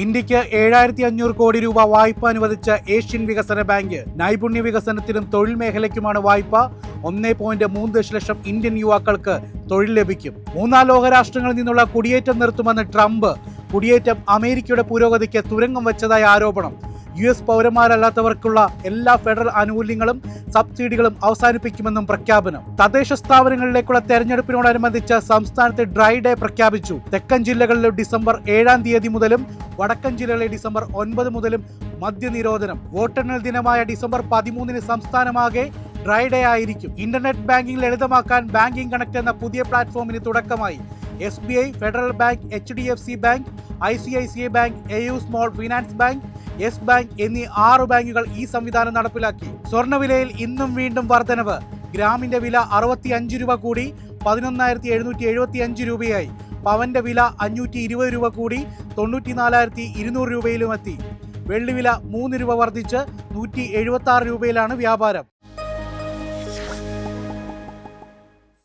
ഇന്ത്യക്ക് 7,500 കോടി രൂപ വായ്പ അനുവദിച്ച ഏഷ്യൻ വികസന ബാങ്ക്. നൈപുണ്യ വികസനത്തിനും തൊഴിൽ മേഖലയ്ക്കുമാണ് വായ്പ. 1.3 ദശലക്ഷം ഇന്ത്യൻ യുവാക്കൾക്ക് തൊഴിൽ ലഭിക്കും. മൂന്നാം ലോകരാഷ്ട്രങ്ങളിൽ നിന്നുള്ള കുടിയേറ്റം നിർത്തുമെന്ന് ട്രംപ്. കുടിയേറ്റം അമേരിക്കയുടെ പുരോഗതിക്ക് തുരങ്കം വെച്ചതായ ആരോപണം. US പൗരന്മാരല്ലാത്തവർക്കുള്ള എല്ലാ ഫെഡറൽ ആനുകൂല്യങ്ങളും സബ്സിഡികളും അവസാനിപ്പിക്കുമെന്നും പ്രഖ്യാപനം. തദ്ദേശ സ്ഥാപനങ്ങളിലേക്കുള്ള തെരഞ്ഞെടുപ്പിനോടനുബന്ധിച്ച് സംസ്ഥാനത്ത് ഡ്രൈ ഡേ പ്രഖ്യാപിച്ചു. തെക്കൻ ജില്ലകളിൽ ഡിസംബർ 7-ാം തീയതി മുതലും വടക്കൻ ജില്ലകളിൽ ഡിസംബർ 9 മുതലും മദ്യനിരോധനം. വോട്ടെണ്ണൽ ദിനമായ ഡിസംബർ 13 സംസ്ഥാനമാകെ ഡ്രൈ ഡേ ആയിരിക്കും. ഇന്റർനെറ്റ് ബാങ്കിംഗ് ലളിതമാക്കാൻ ബാങ്കിംഗ് കണക്ട് എന്ന പുതിയ പ്ലാറ്റ്ഫോമിന് തുടക്കമായി. SBI, federal bank, HDFC bank, ICICI bank, AU small finance bank, yes bank എന്നീ 6 ബാങ്കുകൾ ഈ സംവിധാനം നടപ്പിലാക്കി. സ്വർണ്ണവിലയിൽ ഇന്നും വീണ്ടും വർധനവ്. ഗ്രാമിന്റെ വില 65 രൂപ കൂടി 11,775 രൂപയായി. പവന്റെ വില 520 രൂപ കൂടി 94,200 രൂപയിലുമെത്തി. വെള്ളിവില 3 രൂപ വർദ്ധിച്ച് 176 രൂപയിലാണ് വ്യാപാരം.